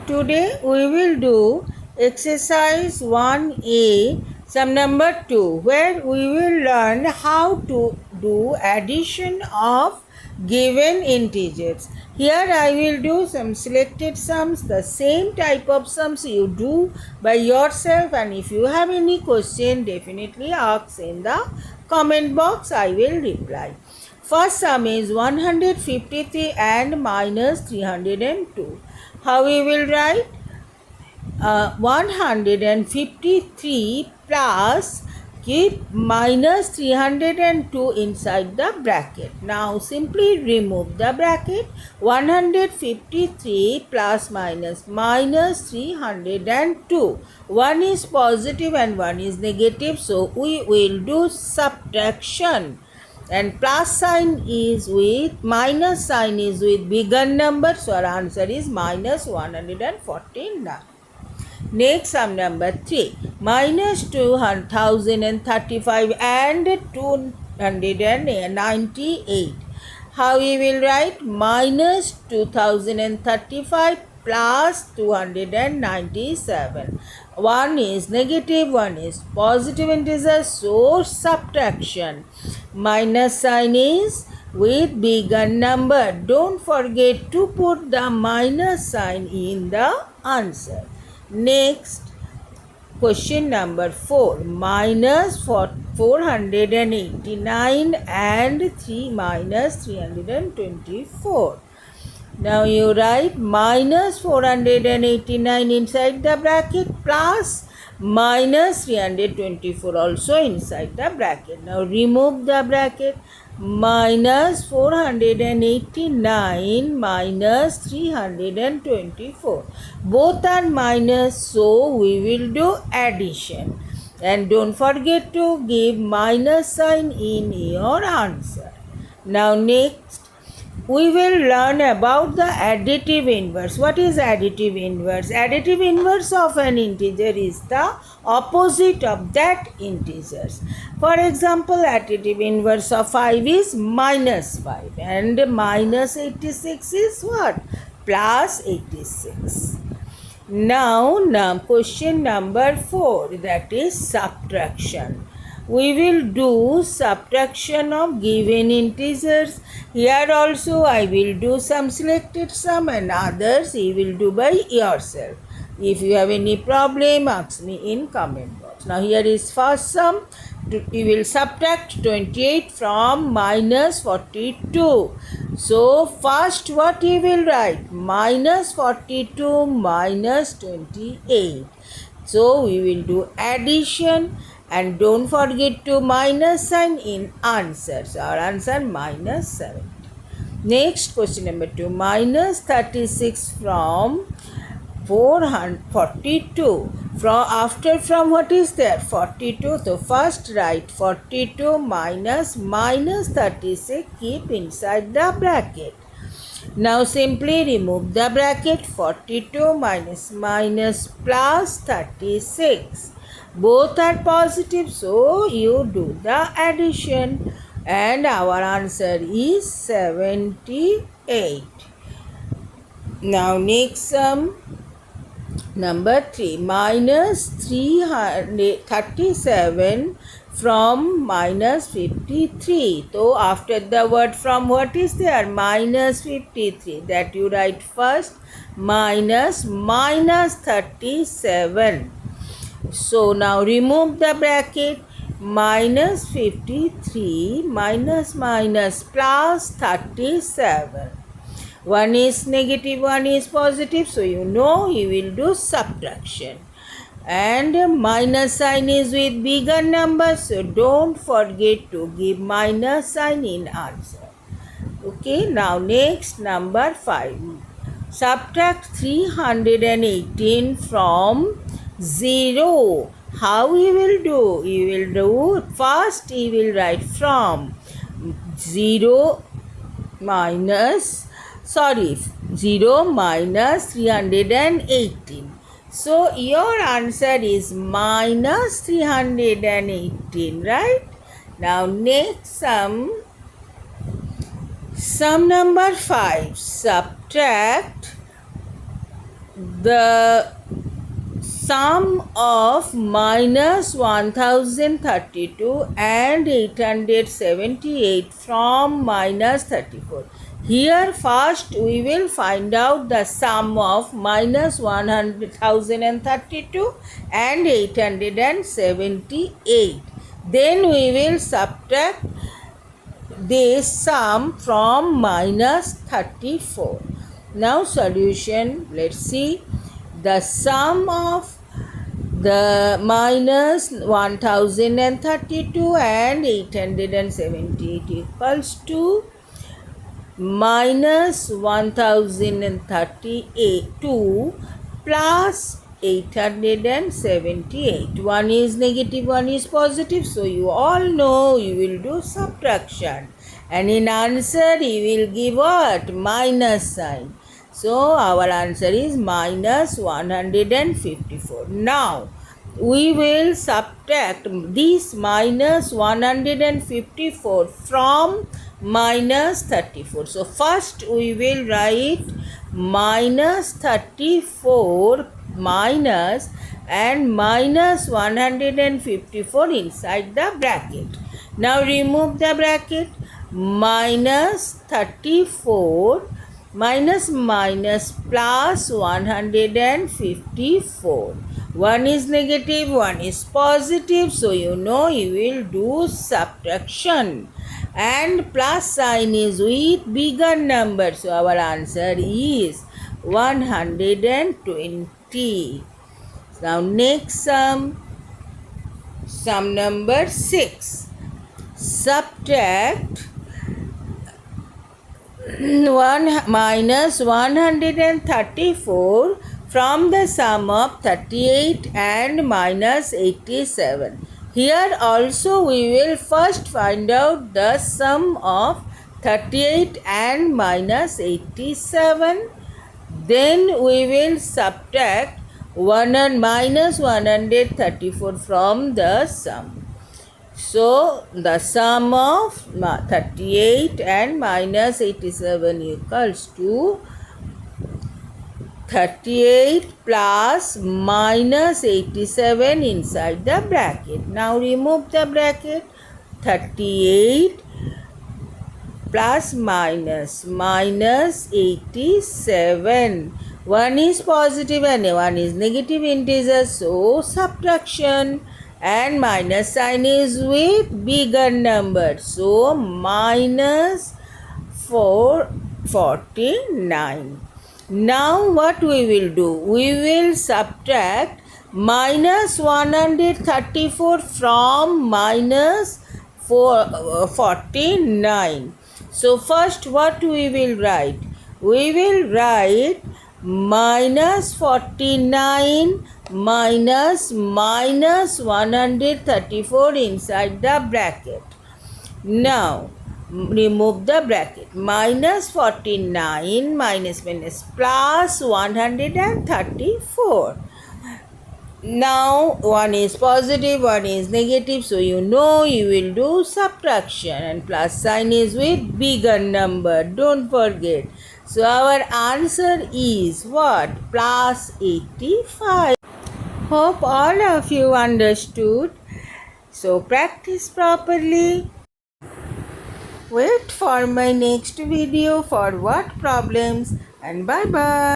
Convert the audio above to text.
Today we will do exercise 1A, sum number 2, where we will learn how to do addition of given integers. Here I will do some selected sums, the same type of sums you do by yourself, and if you have any question, definitely ask in the comment box, I will reply. First sum is 153 and minus 302. How we will write? 153 plus, keep minus 302 inside the bracket. Now simply remove the bracket. 153 plus minus 302. One is positive and one is negative, so we will do subtraction. And plus sign is with, minus sign is with bigger number, so our answer is minus 149. Next sum number 3, minus 2035 and 298. How we will write? Minus 2035 plus 297. One is negative, one is positive integer, so subtraction. Minus sign is with bigger number. Don't forget to put the minus sign in the answer. Next, question number 4, minus 489 and 3 minus 324. Now you write minus 489 inside the bracket plus minus 324 also inside the bracket. Now remove the bracket. Minus 489 minus 324. Both are minus, so we will do addition. And don't forget to give minus sign in your answer. Now next, we will learn about the additive inverse. What is additive inverse? Additive inverse of an integer is the opposite of that integers. For example, additive inverse of 5 is minus 5 and minus 86 is what? Plus 86. Now question number 4, that is subtraction. We will do subtraction of given integers. Here also I will do some selected sum and others you will do by yourself. If you have any problem, ask me in comment box. Now here is first sum. We will subtract 28 from minus 42. So first what you will write? Minus 42 minus 28. So we will do addition. And don't forget to minus sign in answer. So our answer minus 70. Next question number 2. Minus 36 from 442. From what is there? 42. So first write 42 minus 36. Keep inside the bracket. Now simply remove the bracket. 42 minus plus 36. Both are positive, so you do the addition and our answer is 78. Now next sum number 3, minus 337 from minus 53. So after the word from, what is there? Minus 53. That you write first minus 37. So now remove the bracket. Minus 53 minus plus 37. One is negative, one is positive, so you know you will do subtraction. And minus sign is with bigger number, so don't forget to give minus sign in answer. Okay, now next number 5. Subtract 318 from 0. How we will do? You will do first you will write from 0 minus 318. So your answer is minus 318, right? Now next sum number 5. Subtract the sum of minus 1032 and 878 from minus 34. Here first we will find out the sum of minus 1032 and 878. Then we will subtract this sum from minus 34. Now solution, let's see. The sum of the minus 1032 and 878 equals to minus 1032 plus 878. One is negative, one is positive. So you all know you will do subtraction. And in answer you will give what? Minus sign. So our answer is minus 154. Now we will subtract this minus 154 from minus 34. So first we will write minus 34 minus and minus 154 inside the bracket. Now remove the bracket. Minus 34 minus minus plus 154. One is negative, one is positive. So you know you will do subtraction. And plus sign is with bigger number. So our answer is 120. Now next sum number 6. Subtract minus 134 from the sum of 38 and minus 87. Here also we will first find out the sum of 38 and minus 87. Then we will subtract minus 134 from the sum. So the sum of 38 and minus 87 equals to 38 plus minus 87 inside the bracket. Now remove the bracket. 38 plus minus 87. One is positive and one is negative integer. So subtraction. And minus sign is with bigger number. So minus 449. Now what we will do? We will subtract minus 134 from minus 49. So first what we will write? We will write minus 49 minus 134 inside the bracket. Now remove the bracket. Minus 49 minus plus 134. Now one is positive, one is negative. So you know you will do subtraction. And plus sign is with bigger number. Don't forget. So our answer is what? Plus 85. Hope all of you understood. So practice properly. Wait for my next video for what problems, and bye bye.